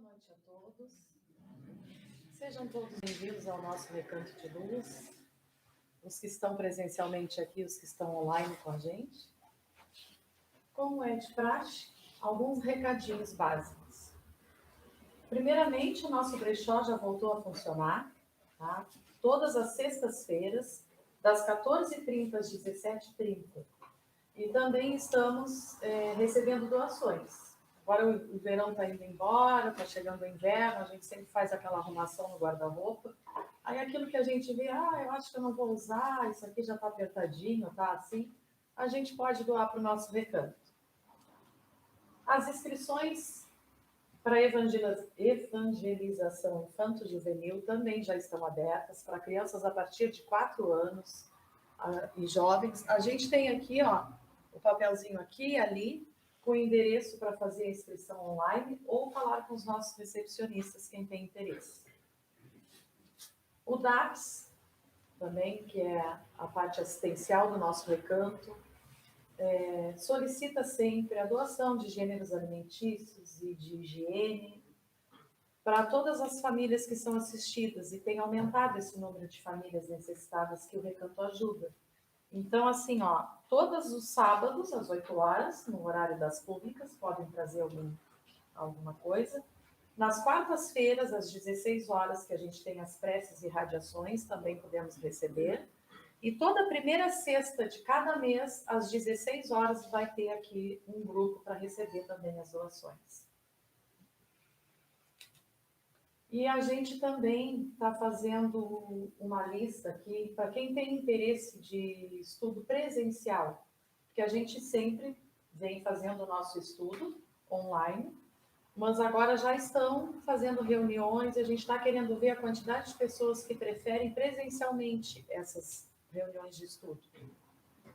noite a todos. Sejam todos bem-vindos ao nosso Recanto de Luz. Os que estão presencialmente aqui, os que estão online com a gente. Como é de praxe, alguns recadinhos básicos. Primeiramente, o nosso brechó já voltou a funcionar, tá? Todas as sextas-feiras, das 14h30 às 17h30. E também estamos recebendo doações. Agora o verão está indo embora, está chegando o inverno, a gente sempre faz aquela arrumação no guarda-roupa. Aí aquilo que a gente vê, eu acho que eu não vou usar, isso aqui já está apertadinho, tá assim, a gente pode doar para o nosso recanto. As inscrições para evangelização infanto-juvenil também já estão abertas para crianças a partir de 4 anos e jovens. A gente tem aqui, o papelzinho aqui e ali, com o endereço para fazer a inscrição online ou falar com os nossos recepcionistas, quem tem interesse. O DAPS, também, que é a parte assistencial do nosso recanto, solicita sempre a doação de gêneros alimentícios e de higiene para todas as famílias que são assistidas, e tem aumentado esse número de famílias necessitadas que o recanto ajuda. Então, assim, todos os sábados, às 8 horas, no horário das públicas, podem trazer alguma coisa. Nas quartas-feiras, às 16 horas, que a gente tem as preces e radiações, também podemos receber. E toda primeira sexta de cada mês, às 16 horas, vai ter aqui um grupo para receber também as doações. E a gente também está fazendo uma lista aqui para quem tem interesse de estudo presencial, porque a gente sempre vem fazendo o nosso estudo online, mas agora já estão fazendo reuniões, e a gente está querendo ver a quantidade de pessoas que preferem presencialmente essas reuniões de estudo.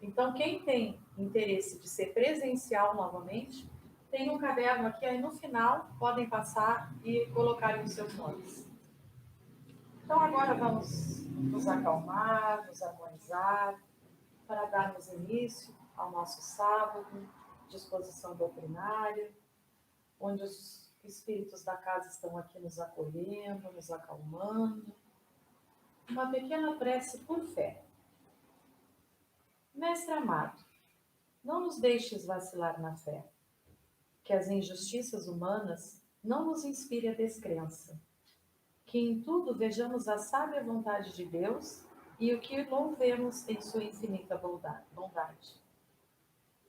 Então, quem tem interesse de ser presencial novamente, tem um caderno aqui, aí no final podem passar e colocarem os seus nomes. Então agora vamos nos acalmar, nos harmonizar, para darmos início ao nosso sábado de exposição doutrinária, onde os espíritos da casa estão aqui nos acolhendo, nos acalmando. Uma pequena prece por fé. Mestre amado, não nos deixes vacilar na fé, que as injustiças humanas não nos inspire a descrença, que em tudo vejamos a sábia vontade de Deus e o que louvemos em sua infinita bondade.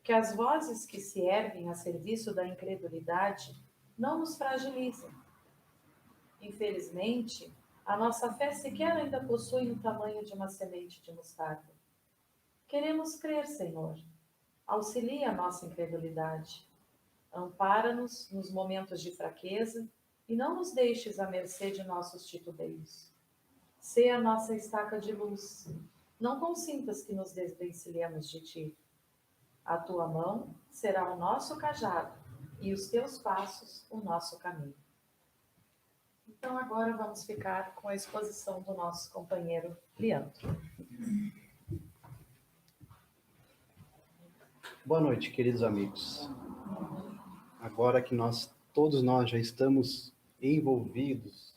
Que as vozes que se erguem a serviço da incredulidade não nos fragilizem. Infelizmente, a nossa fé sequer ainda possui o tamanho de uma semente de mostarda. Queremos crer, Senhor. Auxilia a nossa incredulidade. Ampara-nos nos momentos de fraqueza e não nos deixes à mercê de nossos titubeios. Sê a nossa estaca de luz. Não consintas que nos desvencilhemos de ti. A tua mão será o nosso cajado e os teus passos o nosso caminho. Então agora vamos ficar com a exposição do nosso companheiro Leandro. Boa noite, queridos amigos. Agora que todos nós já estamos envolvidos,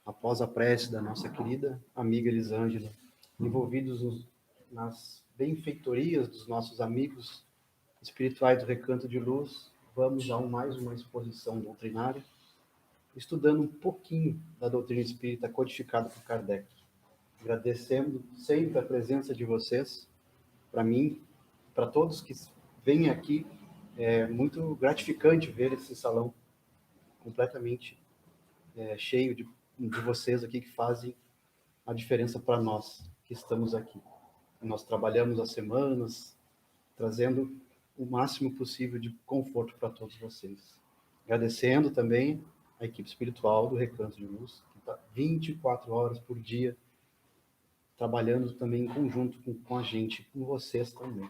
após a prece da nossa querida amiga Elisângela, envolvidos nas benfeitorias dos nossos amigos espirituais do Recanto de Luz, vamos a mais uma exposição doutrinária, estudando um pouquinho da doutrina espírita codificada por Kardec. Agradecendo sempre a presença de vocês, para mim, para todos que vêm aqui. É muito gratificante ver esse salão completamente cheio de vocês aqui que fazem a diferença para nós que estamos aqui. Nós trabalhamos as semanas, trazendo o máximo possível de conforto para todos vocês. Agradecendo também a equipe espiritual do Recanto de Luz, que está 24 horas por dia, trabalhando também em conjunto com a gente, com vocês também.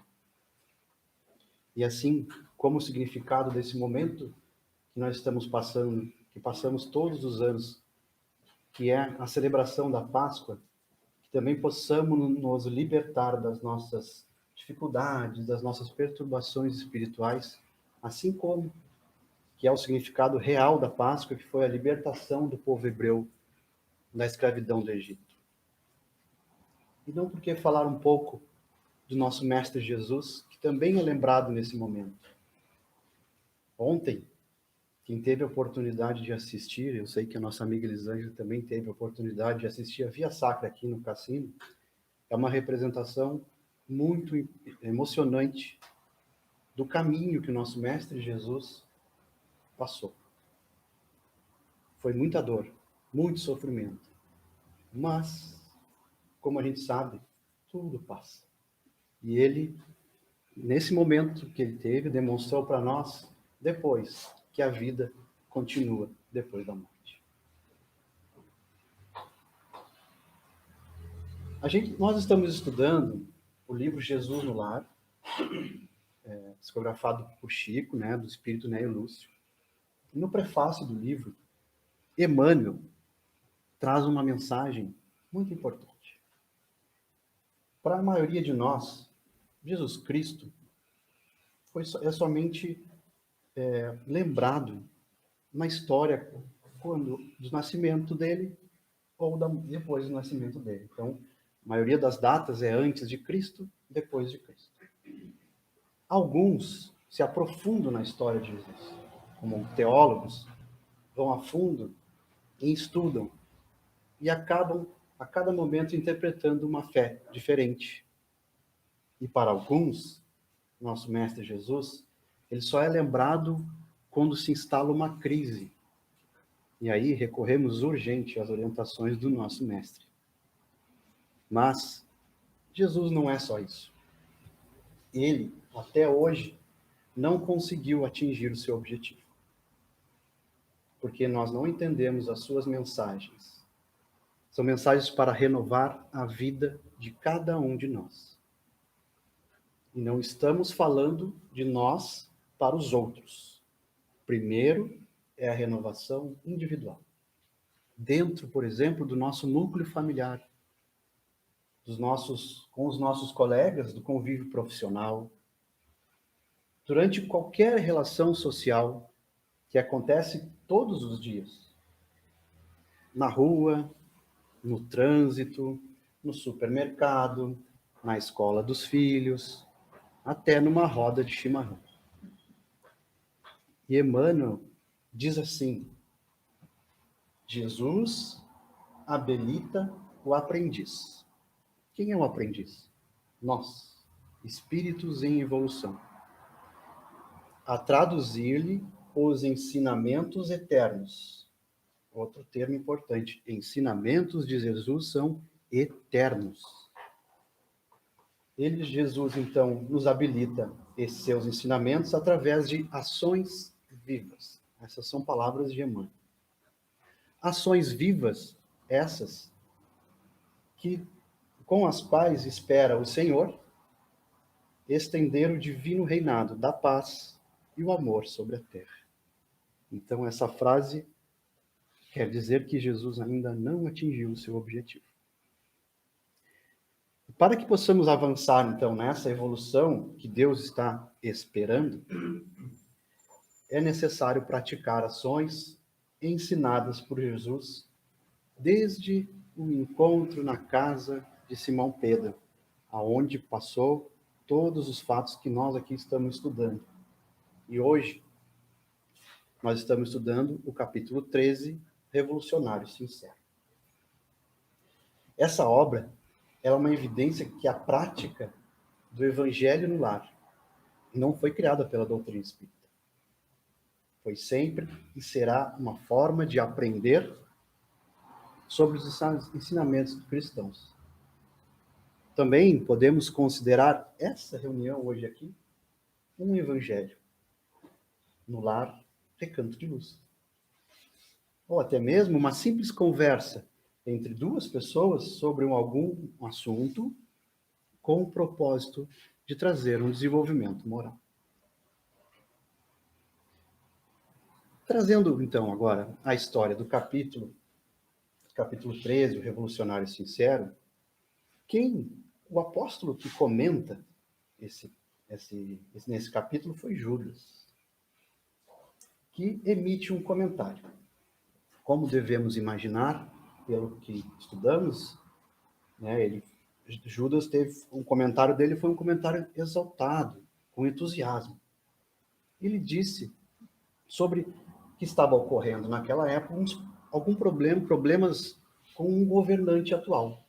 E assim, como o significado desse momento que nós estamos passando, que passamos todos os anos, que é a celebração da Páscoa, que também possamos nos libertar das nossas dificuldades, das nossas perturbações espirituais, assim como que é o significado real da Páscoa, que foi a libertação do povo hebreu da escravidão do Egito. E não porque falar um pouco do nosso Mestre Jesus, que também é lembrado nesse momento. Ontem, quem teve a oportunidade de assistir, eu sei que a nossa amiga Elisângela também teve a oportunidade de assistir a Via Sacra aqui no Cassino, é uma representação muito emocionante do caminho que o nosso Mestre Jesus passou. Foi muita dor, muito sofrimento. Mas, como a gente sabe, tudo passa. E ele, nesse momento que ele teve, demonstrou para nós, depois, que a vida continua depois da morte. Nós estamos estudando o livro Jesus no Lar, psicografado por Chico, né, do Espírito Neio Lúcio. E no prefácio do livro, Emmanuel traz uma mensagem muito importante. Para a maioria de nós, Jesus Cristo é somente lembrado na história do nascimento dele ou depois do nascimento dele. Então, a maioria das datas é antes de Cristo, depois de Cristo. Alguns se aprofundam na história de Jesus, como teólogos, vão a fundo e estudam e acabam a cada momento interpretando uma fé diferente. E para alguns, nosso Mestre Jesus, ele só é lembrado quando se instala uma crise. E aí recorremos urgente às orientações do nosso Mestre. Mas Jesus não é só isso. Ele, até hoje, não conseguiu atingir o seu objetivo. Porque nós não entendemos as suas mensagens. São mensagens para renovar a vida de cada um de nós. E não estamos falando de nós para os outros. Primeiro é a renovação individual. Dentro, por exemplo, do nosso núcleo familiar, com os nossos colegas do convívio profissional, durante qualquer relação social que acontece todos os dias. Na rua, no trânsito, no supermercado, na escola dos filhos, até numa roda de chimarrão. E Emmanuel diz assim: Jesus habilita o aprendiz. Quem é o aprendiz? Nós, espíritos em evolução. A traduzir-lhe os ensinamentos eternos. Outro termo importante, ensinamentos de Jesus são eternos. Jesus, então, nos habilita esses seus ensinamentos através de ações vivas. Essas são palavras de Emmanuel. Ações vivas, essas, com as quais espera o Senhor estender o divino reinado da paz e o amor sobre a terra. Então, essa frase quer dizer que Jesus ainda não atingiu o seu objetivo. Para que possamos avançar, então, nessa evolução que Deus está esperando, é necessário praticar ações ensinadas por Jesus desde o encontro na casa de Simão Pedro, aonde passou todos os fatos que nós aqui estamos estudando. E hoje, nós estamos estudando o capítulo 13, Revolucionário Sincero. Essa obra é uma evidência que a prática do Evangelho no lar não foi criada pela doutrina espírita. Foi sempre e será uma forma de aprender sobre os ensinamentos cristãos. Também podemos considerar essa reunião hoje aqui um evangelho no lar Recanto de Luz. Ou até mesmo uma simples conversa entre duas pessoas sobre algum assunto com o propósito de trazer um desenvolvimento moral. Trazendo, então, agora a história do capítulo 13, o Revolucionário Sincero, o apóstolo que comenta nesse capítulo foi Judas. que emite um comentário. Como devemos imaginar, pelo que estudamos, né, Judas teve um comentário dele, foi um comentário exaltado, com entusiasmo. Ele disse sobre o que estava ocorrendo naquela época, problemas com um governante atual.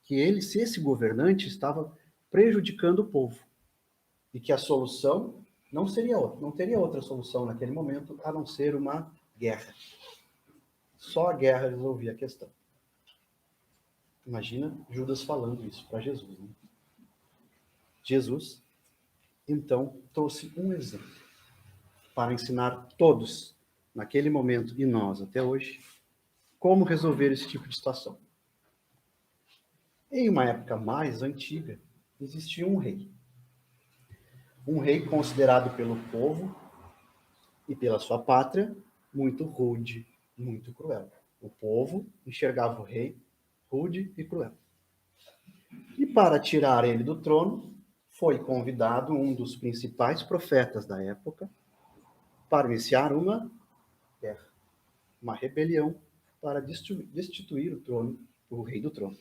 Que ele, se esse governante estava prejudicando o povo. E que a solução não teria outra solução naquele momento a não ser uma guerra. Só a guerra resolvia a questão. Imagina Judas falando isso para Jesus. Né? Jesus, então, trouxe um exemplo para ensinar todos, naquele momento e nós até hoje, como resolver esse tipo de situação. Em uma época mais antiga, existia um rei. Um rei considerado pelo povo e pela sua pátria muito rude, muito cruel. O povo enxergava o rei rude e cruel. E para tirar ele do trono, foi convidado um dos principais profetas da época para iniciar uma guerra, uma rebelião para destituir o rei do trono.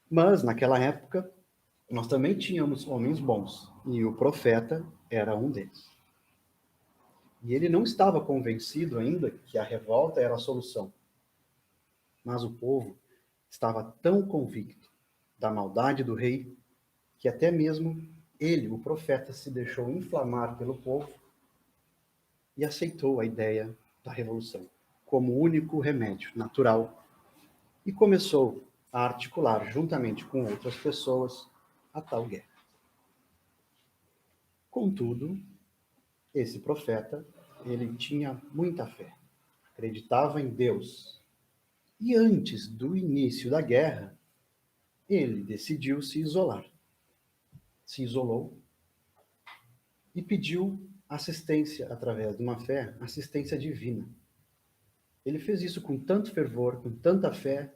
Mas, naquela época, nós também tínhamos homens bons, e o profeta era um deles. E ele não estava convencido ainda que a revolta era a solução. Mas o povo estava tão convicto da maldade do rei que até mesmo ele, o profeta, se deixou inflamar pelo povo e aceitou a ideia da revolução como único remédio natural e começou a articular, juntamente com outras pessoas, a tal guerra. Contudo, esse profeta, ele tinha muita fé, acreditava em Deus. E antes do início da guerra, ele decidiu se isolar. Se isolou e pediu assistência através de uma fé, assistência divina. Ele fez isso com tanto fervor, com tanta fé,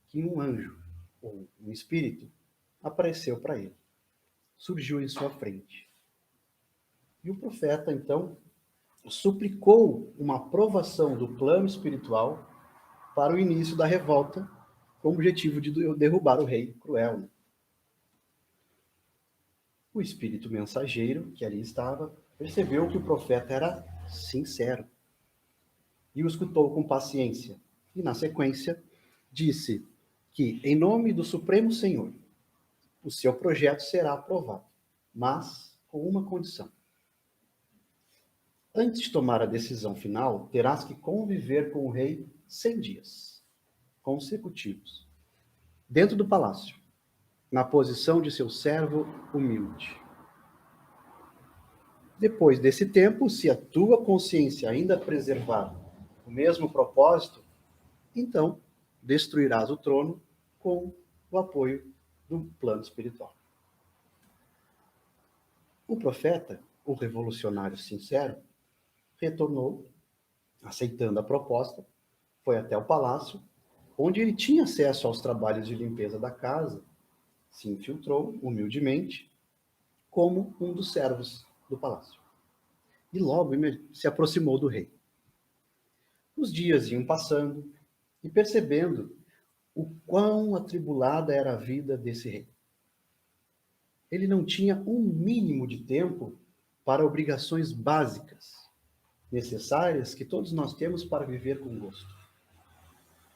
que um anjo, ou um espírito, apareceu para ele. Surgiu em sua frente. E o profeta, então, suplicou uma aprovação do plano espiritual para o início da revolta, com o objetivo de derrubar o rei cruel. Né? O espírito mensageiro, que ali estava, percebeu que o profeta era sincero e o escutou com paciência. E, na sequência, disse que, em nome do Supremo Senhor, o seu projeto será aprovado, mas com uma condição. Antes de tomar a decisão final, terás que conviver com o rei 100 dias consecutivos, dentro do palácio, na posição de seu servo humilde. Depois desse tempo, se a tua consciência ainda preservar o mesmo propósito, então destruirás o trono com o apoio do plano espiritual. O profeta, o revolucionário sincero, retornou, aceitando a proposta, foi até o palácio, onde ele tinha acesso aos trabalhos de limpeza da casa, se infiltrou humildemente como um dos servos do palácio. E logo se aproximou do rei. Os dias iam passando e percebendo o quão atribulada era a vida desse rei. Ele não tinha um mínimo de tempo para obrigações básicas, necessárias que todos nós temos para viver com gosto.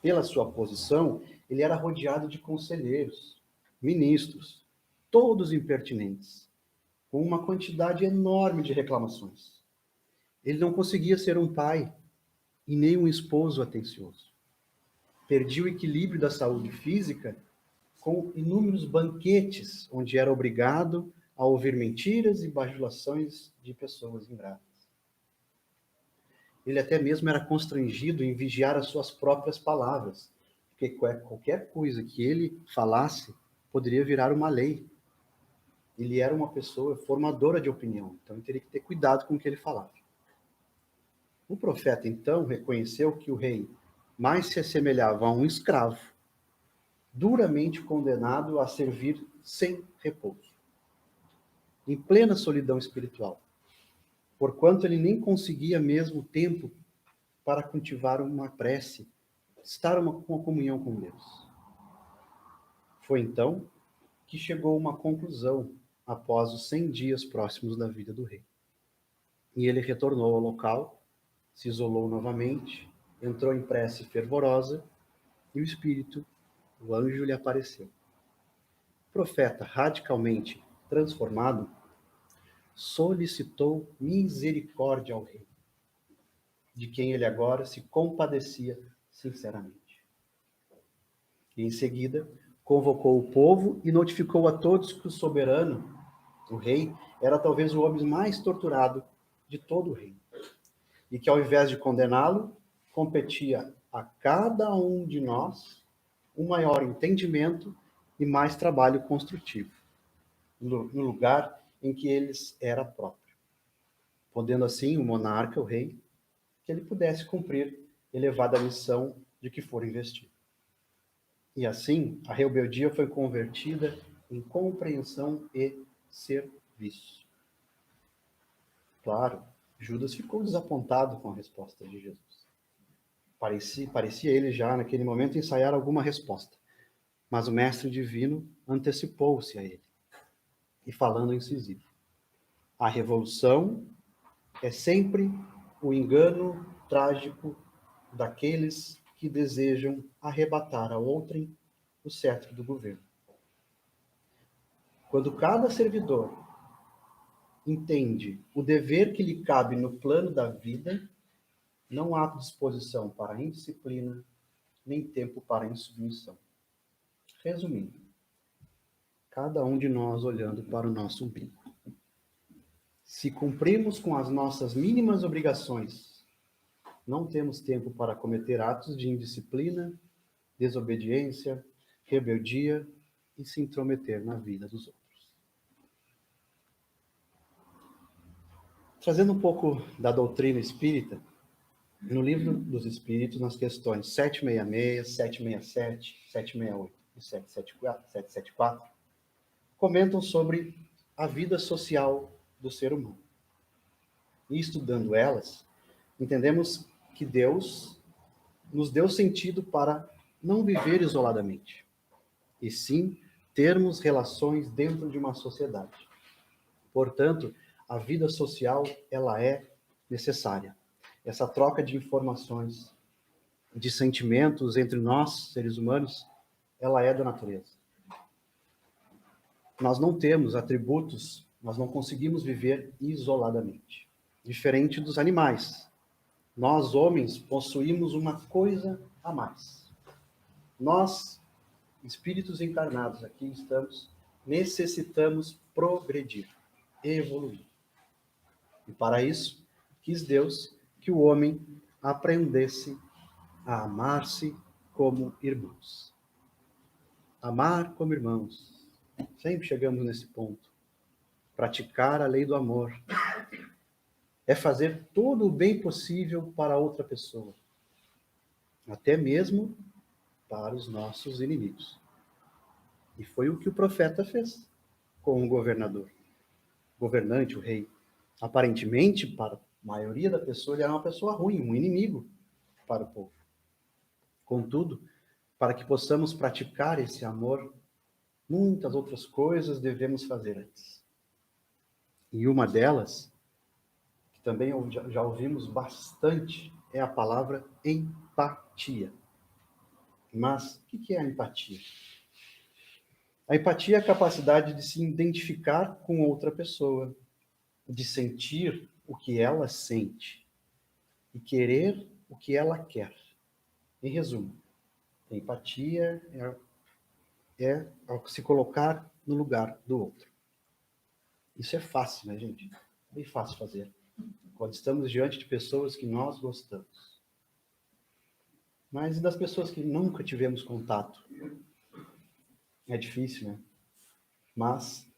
Pela sua posição, ele era rodeado de conselheiros, ministros, todos impertinentes, com uma quantidade enorme de reclamações. Ele não conseguia ser um pai e nem um esposo atencioso. Perdia o equilíbrio da saúde física com inúmeros banquetes, onde era obrigado a ouvir mentiras e bajulações de pessoas ingratas. Ele até mesmo era constrangido em vigiar as suas próprias palavras, porque qualquer coisa que ele falasse poderia virar uma lei. Ele era uma pessoa formadora de opinião, então ele teria que ter cuidado com o que ele falava. O profeta, então, reconheceu que o rei mais se assemelhava a um escravo, duramente condenado a servir sem repouso, em plena solidão espiritual. porquanto ele nem conseguia mesmo tempo para cultivar uma prece, estar com uma comunhão com Deus. Foi então que chegou a uma conclusão após os 100 dias próximos da vida do rei. E ele retornou ao local, se isolou novamente, entrou em prece fervorosa e o espírito, o anjo, lhe apareceu. O profeta, radicalmente transformado, solicitou misericórdia ao rei, de quem ele agora se compadecia sinceramente. E em seguida, convocou o povo e notificou a todos que o soberano, o rei, era talvez o homem mais torturado de todo o reino. E que ao invés de condená-lo, competia a cada um de nós um maior entendimento e mais trabalho construtivo, no lugar em que eles era próprio. Podendo assim o monarca, o rei, que ele pudesse cumprir elevada missão de que for investido. E assim, a rebeldia foi convertida em compreensão e serviço. Claro, Judas ficou desapontado com a resposta de Jesus. Parecia ele já, naquele momento, ensaiar alguma resposta. Mas o mestre divino antecipou-se a ele, e falando incisivo: a revolução é sempre o engano trágico daqueles que desejam arrebatar a outrem o cetro do governo. Quando cada servidor entende o dever que lhe cabe no plano da vida, não há disposição para a indisciplina, nem tempo para a insubmissão. Resumindo, cada um de nós olhando para o nosso umbigo. Se cumprimos com as nossas mínimas obrigações, não temos tempo para cometer atos de indisciplina, desobediência, rebeldia e se intrometer na vida dos outros. Trazendo um pouco da doutrina espírita, no Livro dos Espíritos, nas questões 766, 767, 768 e 774, comentam sobre a vida social do ser humano. E estudando elas, entendemos que Deus nos deu sentido para não viver isoladamente, e sim termos relações dentro de uma sociedade. Portanto, a vida social, ela é necessária. Essa troca de informações, de sentimentos entre nós, seres humanos, ela é da natureza. Nós não temos atributos, nós não conseguimos viver isoladamente. Diferente dos animais. Nós, homens, possuímos uma coisa a mais. Nós, espíritos encarnados, aqui estamos, necessitamos progredir, evoluir. E para isso, quis Deus que o homem aprendesse a amar-se como irmãos. Amar como irmãos. Sempre chegamos nesse ponto. Praticar a lei do amor. É fazer todo o bem possível para outra pessoa. Até mesmo para os nossos inimigos. E foi o que o profeta fez com o governador. O governante, o rei. Aparentemente, para a maioria da pessoa, ele era uma pessoa ruim, um inimigo para o povo. Contudo, para que possamos praticar esse amor, muitas outras coisas devemos fazer antes. E uma delas, que também já ouvimos bastante, é a palavra empatia. Mas o que é a empatia? A empatia é a capacidade de se identificar com outra pessoa, de sentir o que ela sente e querer o que ela quer. Em resumo, empatia é se colocar no lugar do outro. Isso é fácil, né, gente? Bem fácil fazer. Quando estamos diante de pessoas que nós gostamos. Mas e das pessoas que nunca tivemos contato? É difícil, né? Mas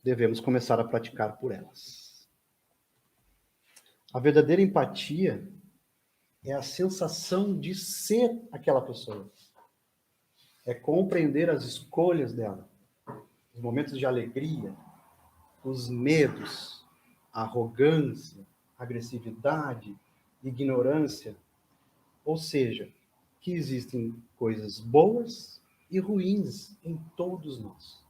devemos começar a praticar por elas. A verdadeira empatia é a sensação de ser aquela pessoa. É compreender as escolhas dela, os momentos de alegria, os medos, a arrogância, agressividade, ignorância, ou seja, que existem coisas boas e ruins em todos nós.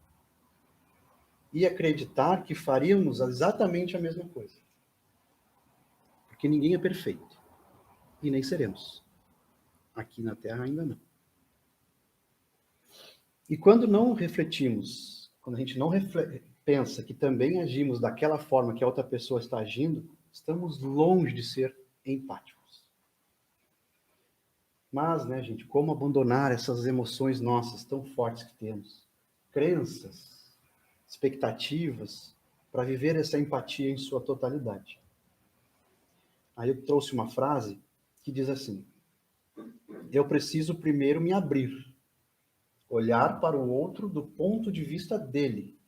E acreditar que faríamos exatamente a mesma coisa. Porque ninguém é perfeito. E nem seremos. Aqui na Terra ainda não. E quando não refletimos, quando a gente não pensa que também agimos daquela forma que a outra pessoa está agindo, estamos longe de ser empáticos. Mas, né, gente, como abandonar essas emoções nossas tão fortes que temos? Crenças, expectativas, para viver essa empatia em sua totalidade. Aí eu trouxe uma frase que diz assim: eu preciso primeiro me abrir, olhar para o outro do ponto de vista dele,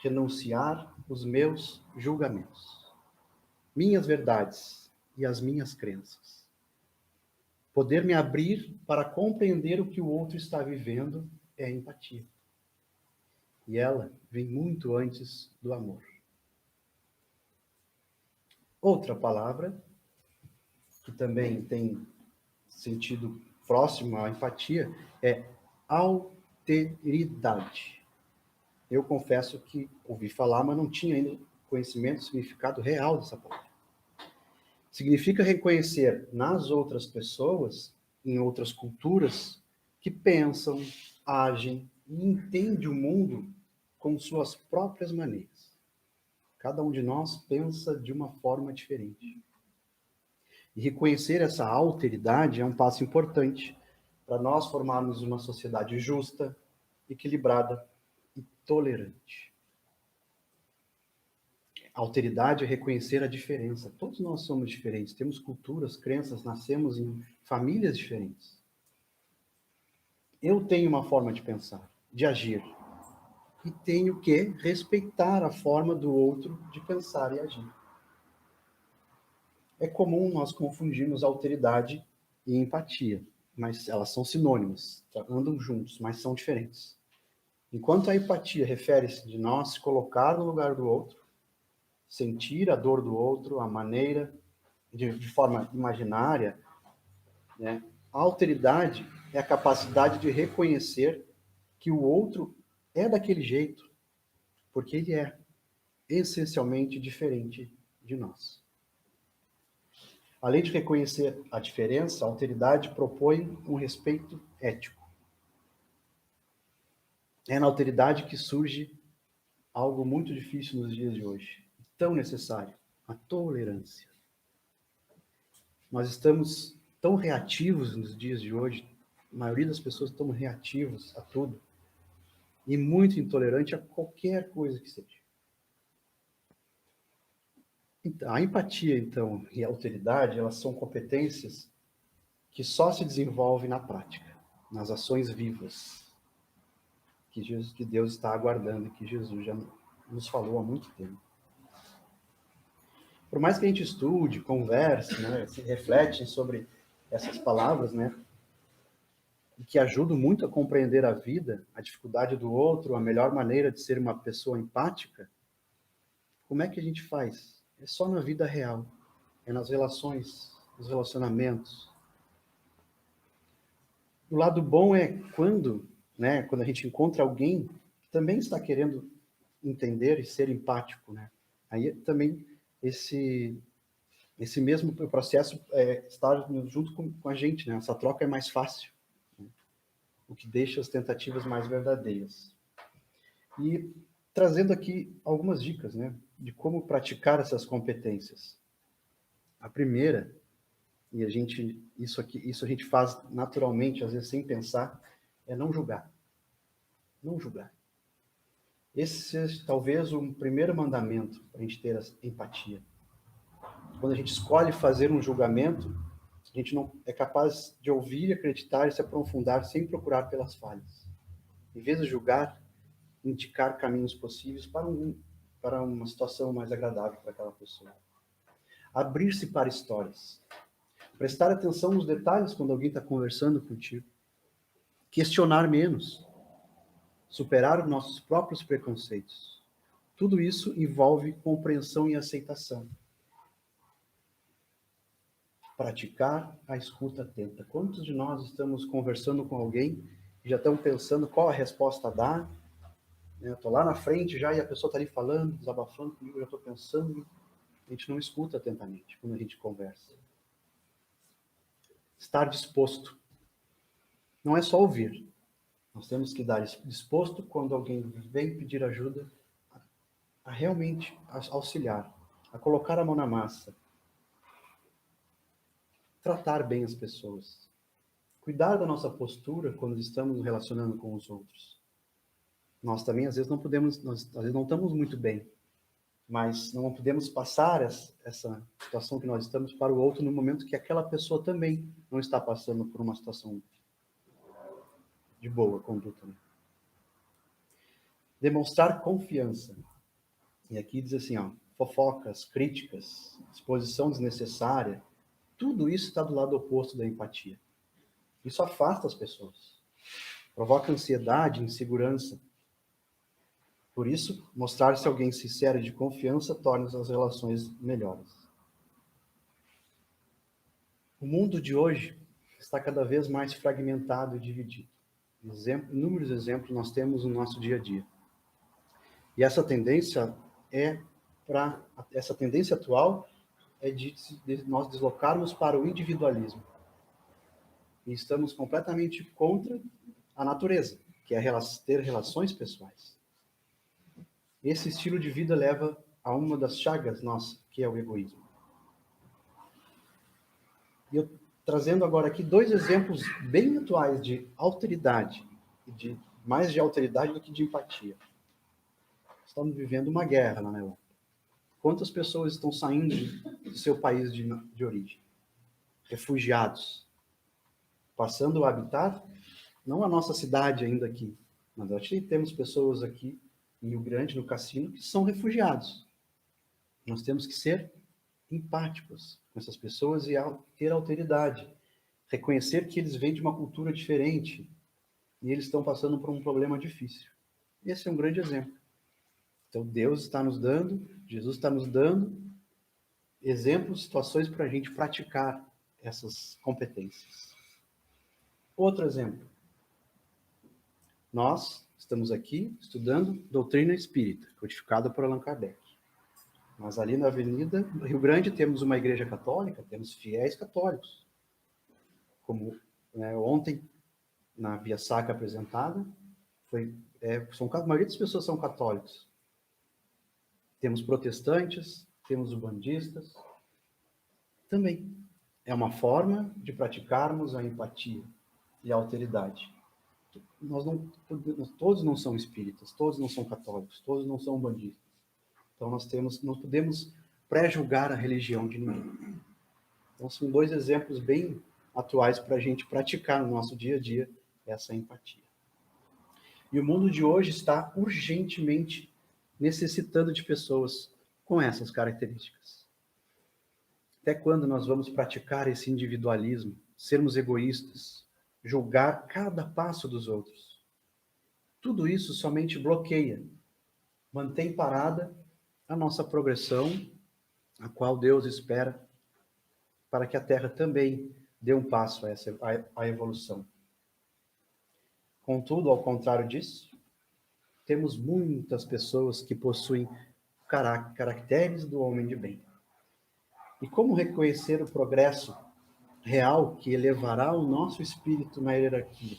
renunciar os meus julgamentos, minhas verdades e as minhas crenças. Poder me abrir para compreender o que o outro está vivendo é empatia. E ela vem muito antes do amor. Outra palavra, que também tem sentido próximo à empatia, é alteridade. Eu confesso que ouvi falar, mas não tinha ainda conhecimento do significado real dessa palavra. Significa reconhecer nas outras pessoas, em outras culturas, que pensam, agem e entendem o mundo com suas próprias maneiras. Cada um de nós pensa de uma forma diferente. E reconhecer essa alteridade é um passo importante para nós formarmos uma sociedade justa, equilibrada e tolerante. A alteridade é reconhecer a diferença. Todos nós somos diferentes, temos culturas, crenças, nascemos em famílias diferentes. Eu tenho uma forma de pensar, de agir, e tenho que respeitar a forma do outro de pensar e agir. É comum nós confundirmos alteridade e empatia, mas elas são sinônimas, andam juntos, mas são diferentes. Enquanto a empatia refere-se de nós se colocar no lugar do outro, sentir a dor do outro, a maneira, de forma imaginária, né? A alteridade é a capacidade de reconhecer que o outro é daquele jeito, porque ele é essencialmente diferente de nós. Além de reconhecer a diferença, a alteridade propõe um respeito ético. É na alteridade que surge algo muito difícil nos dias de hoje, tão necessário, a tolerância. Nós estamos tão reativos nos dias de hoje, a maioria das pessoas estão reativos a tudo, e muito intolerante a qualquer coisa que seja. Então, a empatia, então, e a alteridade, elas são competências que só se desenvolvem na prática, nas ações vivas, que Deus está aguardando, que Jesus já nos falou há muito tempo. Por mais que a gente estude, converse, né, se reflete sobre essas palavras, né, que ajudam muito a compreender a vida, a dificuldade do outro, a melhor maneira de ser uma pessoa empática, como é que a gente faz? É só na vida real, é nas relações, nos relacionamentos. O lado bom é quando a gente encontra alguém que também está querendo entender e ser empático, né? Aí também esse mesmo processo está junto com a gente, né? Essa troca é mais fácil, né? O que deixa as tentativas mais verdadeiras. E trazendo aqui algumas dicas, né, de como praticar essas competências. A primeira, e isso a gente faz naturalmente, às vezes sem pensar, é não julgar. Não julgar. Esse é talvez o primeiro mandamento para a gente ter essa empatia. Quando a gente escolhe fazer um julgamento, a gente não é capaz de ouvir, acreditar e se aprofundar sem procurar pelas falhas. Em vez de julgar, indicar caminhos possíveis para uma situação mais agradável para aquela pessoa. Abrir-se para histórias. Prestar atenção nos detalhes quando alguém está conversando contigo. Questionar menos. Superar os nossos próprios preconceitos. Tudo isso envolve compreensão e aceitação. praticar a escuta atenta. Quantos de nós estamos conversando com alguém e já estamos pensando qual a resposta a dar? Estou lá na frente já e a pessoa está ali falando, desabafando comigo, eu já estou pensando. A gente não escuta atentamente quando a gente conversa. Estar disposto. Não é só ouvir. Nós temos que dar disposto quando alguém vem pedir ajuda a realmente auxiliar, a colocar a mão na massa, tratar bem as pessoas, cuidar da nossa postura quando estamos nos relacionando com os outros. Nós também, às vezes, não podemos, às vezes não estamos muito bem, mas não podemos passar essa situação que nós estamos para o outro no momento que aquela pessoa também não está passando por uma situação de boa conduta. Né? Demonstrar confiança. E aqui diz assim, fofocas, críticas, exposição desnecessária, tudo isso está do lado oposto da empatia. Isso afasta as pessoas, provoca ansiedade, insegurança. Por isso, mostrar-se alguém sincero e de confiança torna as relações melhores. O mundo de hoje está cada vez mais fragmentado e dividido. Inúmeros exemplos nós temos no nosso dia a dia. E essa tendência atual é de nós deslocarmos para o individualismo. E estamos completamente contra a natureza, que é ter relações pessoais. Esse estilo de vida leva a uma das chagas nossas, que é o egoísmo. E eu trazendo agora aqui 2 exemplos bem atuais de alteridade, mais de alteridade do que de empatia. Estamos vivendo uma guerra lá na Europa. Quantas pessoas estão saindo do seu país de origem? Refugiados. Passando a habitar, não a nossa cidade ainda aqui, mas acho que temos pessoas aqui em Rio Grande, no Cassino, que são refugiados. Nós temos que ser empáticos com essas pessoas e ter alteridade. Reconhecer que eles vêm de uma cultura diferente e eles estão passando por um problema difícil. Esse é um grande exemplo. Então, Deus está nos dando, Jesus está nos dando exemplos, situações para a gente praticar essas competências. Outro exemplo. Nós estamos aqui estudando doutrina espírita, codificada por Allan Kardec. Mas ali na Avenida Rio Grande temos uma igreja católica, temos fiéis católicos. Como ontem, na Via Sacra apresentada, a maioria das pessoas são católicos. Temos protestantes, temos umbandistas. Também é uma forma de praticarmos a empatia e a alteridade. Todos não são espíritas, todos não são católicos, todos não são umbandistas. Então não podemos pré-julgar a religião de ninguém. Então são 2 exemplos bem atuais para a gente praticar no nosso dia a dia essa empatia. E o mundo de hoje está urgentemente necessitando de pessoas com essas características. Até quando nós vamos praticar esse individualismo, sermos egoístas, julgar cada passo dos outros? Tudo isso somente bloqueia, mantém parada a nossa progressão, a qual Deus espera para que a Terra também dê um passo à evolução. Contudo, ao contrário disso, temos muitas pessoas que possuem caracteres do homem de bem. E como reconhecer o progresso real que elevará o nosso espírito na hierarquia?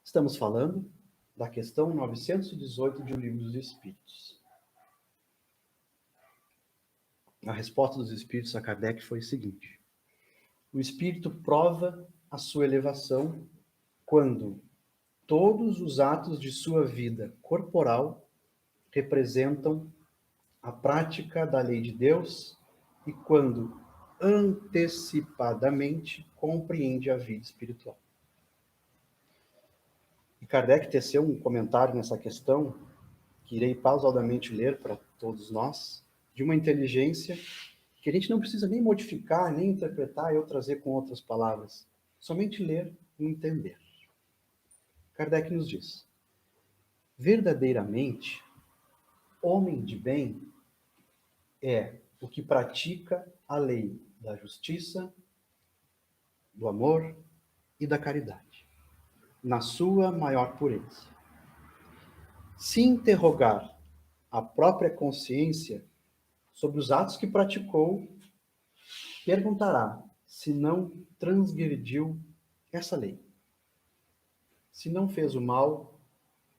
Estamos falando da questão 918 de O Livro dos Espíritos. A resposta dos Espíritos a Kardec foi o seguinte: o Espírito prova a sua elevação quando todos os atos de sua vida corporal representam a prática da lei de Deus e quando antecipadamente compreende a vida espiritual. E Kardec teceu um comentário nessa questão, que irei pausadamente ler para todos nós, de uma inteligência que a gente não precisa nem modificar, nem interpretar ou trazer com outras palavras. Somente ler e entender. Kardec nos diz: verdadeiramente, homem de bem é o que pratica a lei da justiça, do amor e da caridade, na sua maior pureza. Se interrogar a própria consciência sobre os atos que praticou, perguntará se não transgrediu essa lei. Se não fez o mal,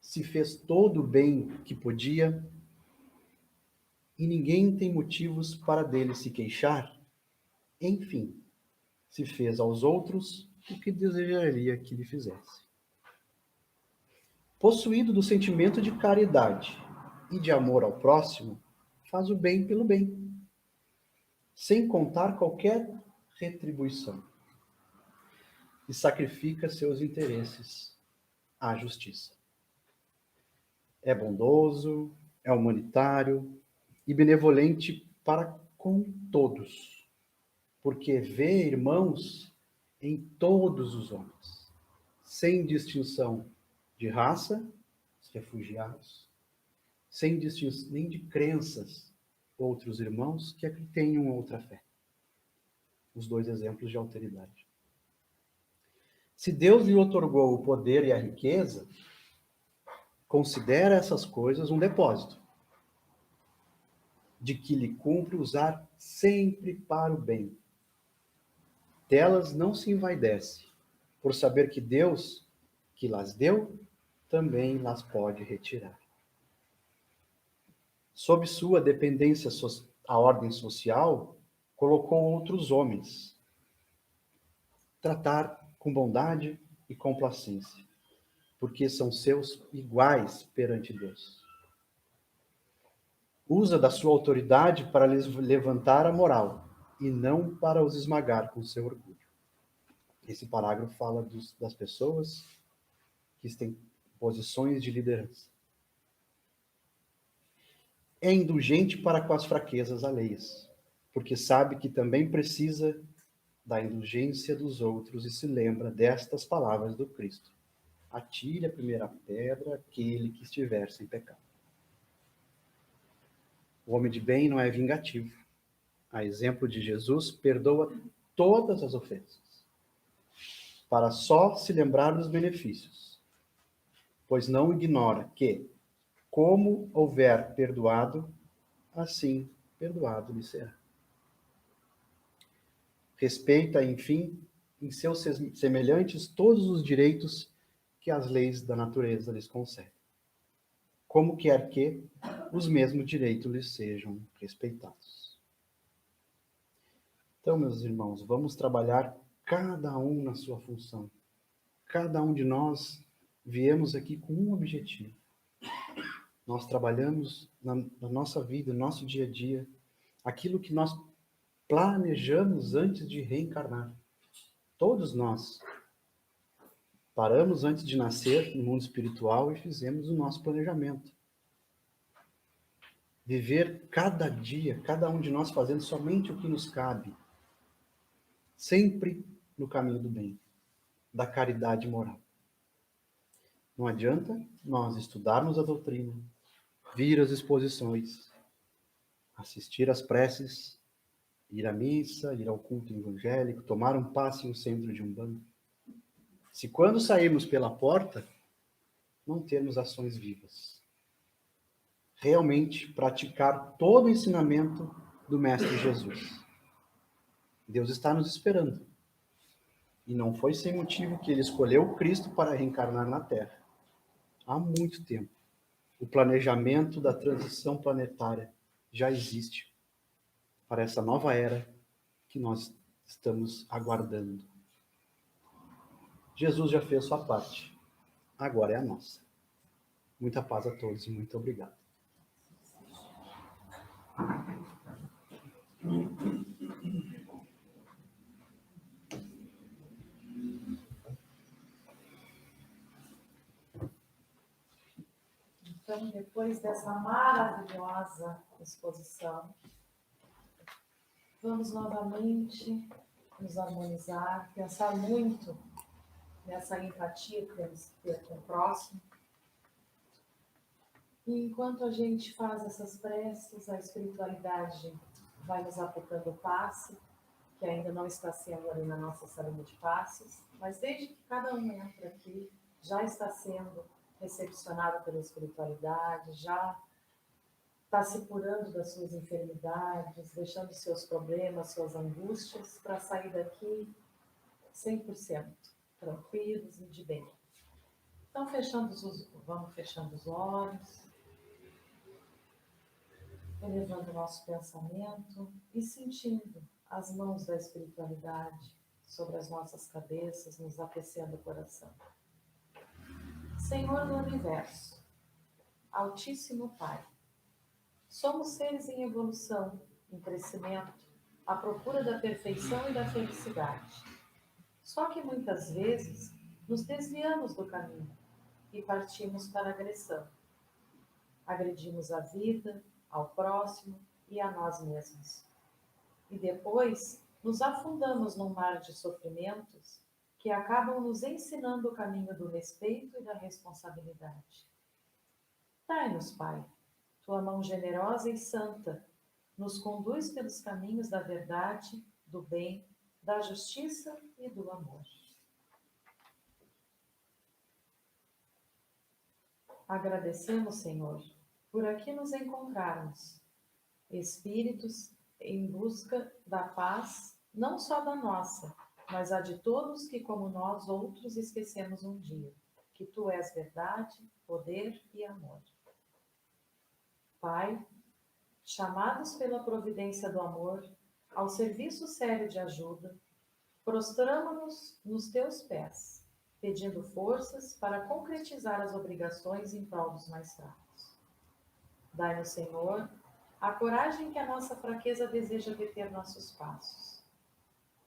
se fez todo o bem que podia, e ninguém tem motivos para dele se queixar, enfim, se fez aos outros o que desejaria que lhe fizesse. Possuído do sentimento de caridade e de amor ao próximo, faz o bem pelo bem, sem contar qualquer retribuição, e sacrifica seus interesses à justiça. É bondoso, é humanitário e benevolente para com todos, porque vê irmãos em todos os homens, sem distinção de raça, os refugiados, sem distinção nem de crenças, outros irmãos que tenham outra fé. Os dois exemplos de alteridade. Se Deus lhe otorgou o poder e a riqueza, considera essas coisas um depósito, de que lhe cumpre usar sempre para o bem. Delas não se envaidece, por saber que Deus, que las deu, também las pode retirar. Sob sua dependência à ordem social, colocou outros homens. Tratar com bondade e complacência, porque são seus iguais perante Deus. Usa da sua autoridade para lhes levantar a moral, e não para os esmagar com seu orgulho. Esse parágrafo fala das pessoas que têm posições de liderança. É indulgente para com as fraquezas alheias, porque sabe que também precisa da indulgência dos outros e se lembra destas palavras do Cristo: atire a primeira pedra aquele que estiver sem pecado. O homem de bem não é vingativo. A exemplo de Jesus, perdoa todas as ofensas, para só se lembrar dos benefícios, pois não ignora que, como houver perdoado, assim perdoado lhe será. Respeita, enfim, em seus semelhantes todos os direitos que as leis da natureza lhes concedem, como quer que os mesmos direitos lhes sejam respeitados. Então, meus irmãos, vamos trabalhar cada um na sua função. Cada um de nós viemos aqui com um objetivo. Nós trabalhamos na nossa vida, no nosso dia a dia, aquilo que nós planejamos antes de reencarnar. Todos nós paramos antes de nascer no mundo espiritual e fizemos o nosso planejamento. Viver cada dia, cada um de nós fazendo somente o que nos cabe, sempre no caminho do bem, da caridade moral. Não adianta nós estudarmos a doutrina, vir às exposições, assistir às preces, ir à missa, ir ao culto evangélico, tomar um passe no centro de Umbanda. Se quando sairmos pela porta, não termos ações vivas. Realmente praticar todo o ensinamento do Mestre Jesus. Deus está nos esperando. E não foi sem motivo que ele escolheu o Cristo para reencarnar na Terra. Há muito tempo. O planejamento da transição planetária já existe para essa nova era que nós estamos aguardando. Jesus já fez sua parte. Agora é a nossa. Muita paz a todos e muito obrigado. Então, depois dessa maravilhosa exposição, vamos novamente nos harmonizar, pensar muito nessa empatia que temos que ter com o próximo. E enquanto a gente faz essas preces, a espiritualidade vai nos aplicando o passe, que ainda não está sendo ali na nossa salinha de passes, mas desde que cada um entra aqui, já está sendo recepcionado pela espiritualidade, já está se curando das suas enfermidades, deixando seus problemas, suas angústias, para sair daqui 100% tranquilos e de bem. Então, vamos fechando os olhos, elevando o nosso pensamento e sentindo as mãos da espiritualidade sobre as nossas cabeças, nos aquecendo o coração. Senhor do Universo, Altíssimo Pai, somos seres em evolução, em crescimento, à procura da perfeição e da felicidade. Só que muitas vezes nos desviamos do caminho e partimos para a agressão. Agredimos a vida, ao próximo e a nós mesmos. E depois nos afundamos num mar de sofrimentos que acabam nos ensinando o caminho do respeito e da responsabilidade. Dai-nos, Pai, tua mão generosa e santa, nos conduz pelos caminhos da verdade, do bem, da justiça e do amor. Agradecemos, Senhor, por aqui nos encontrarmos, espíritos em busca da paz, não só da nossa, mas a de todos que, como nós outros, esquecemos um dia, que Tu és verdade, poder e amor. Pai, chamados pela providência do amor, ao serviço sério de ajuda, prostramo-nos nos Teus pés, pedindo forças para concretizar as obrigações em prol dos mais fracos. Dai-nos, Senhor, a coragem que a nossa fraqueza deseja deter nossos passos.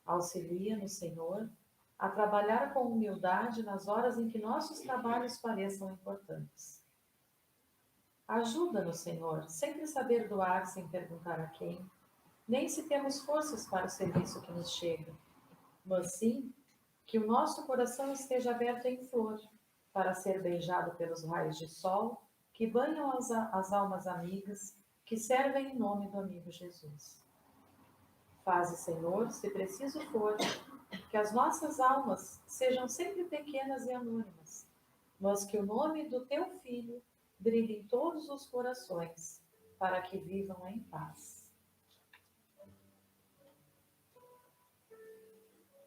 Auxilia-nos, Senhor, a trabalhar com humildade nas horas em que nossos trabalhos pareçam importantes. Ajuda-nos, Senhor, sempre saber doar sem perguntar a quem, nem se temos forças para o serviço que nos chega, mas sim que o nosso coração esteja aberto em flor, para ser beijado pelos raios de sol que banham as almas amigas que servem em nome do amigo Jesus. Faze, Senhor, se preciso for, que as nossas almas sejam sempre pequenas e anônimas, mas que o nome do Teu Filho brilhe em todos os corações, para que vivam em paz.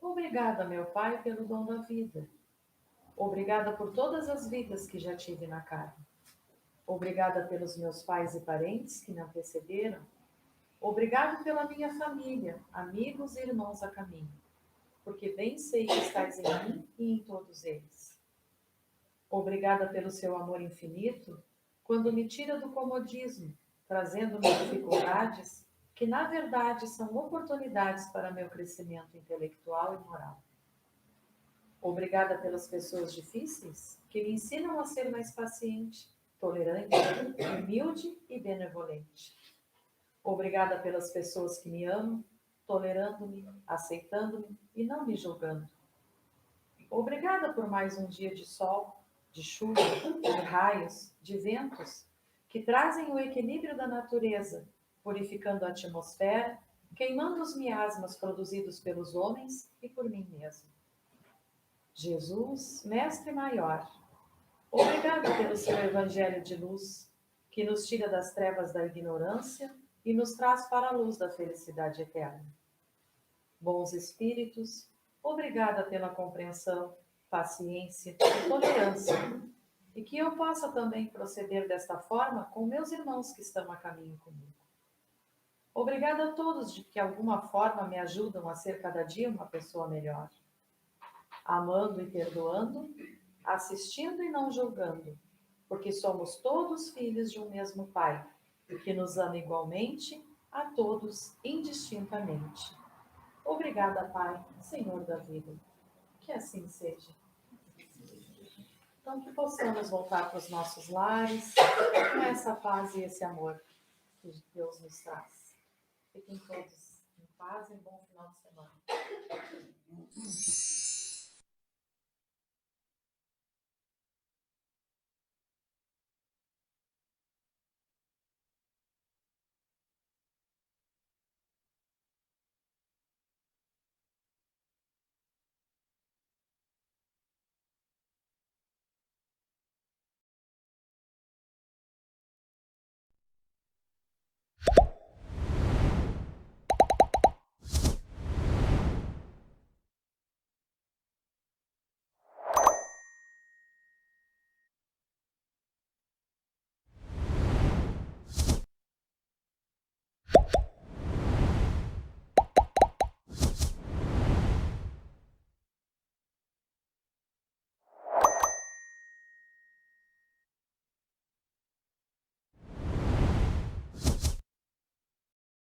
Obrigada, meu Pai, pelo dom da vida. Obrigada por todas as vidas que já tive na carne. Obrigada pelos meus pais e parentes que me antecederam. Obrigado pela minha família, amigos e irmãos a caminho, porque bem sei que estás em mim e em todos eles. Obrigada pelo seu amor infinito, quando me tira do comodismo, trazendo-me dificuldades que, na verdade, são oportunidades para meu crescimento intelectual e moral. Obrigada pelas pessoas difíceis, que me ensinam a ser mais paciente, tolerante, humilde e benevolente. Obrigada pelas pessoas que me amam, tolerando-me, aceitando-me e não me julgando. Obrigada por mais um dia de sol, de chuva, de raios, de ventos, que trazem o equilíbrio da natureza, purificando a atmosfera, queimando os miasmas produzidos pelos homens e por mim mesmo. Jesus, Mestre Maior, obrigado pelo seu Evangelho de luz, que nos tira das trevas da ignorância e nos traz para a luz da felicidade eterna. Bons Espíritos, obrigada pela compreensão, paciência e tolerância, e que eu possa também proceder desta forma com meus irmãos que estão a caminho comigo. Obrigada a todos de que de alguma forma me ajudam a ser cada dia uma pessoa melhor. Amando e perdoando, assistindo e não julgando, porque somos todos filhos de um mesmo Pai, que nos ama igualmente a todos indistintamente. Obrigada, Pai, Senhor da vida. Que assim seja. Então, que possamos voltar para os nossos lares com essa paz e esse amor que Deus nos traz. Fiquem todos em paz e um bom final de semana.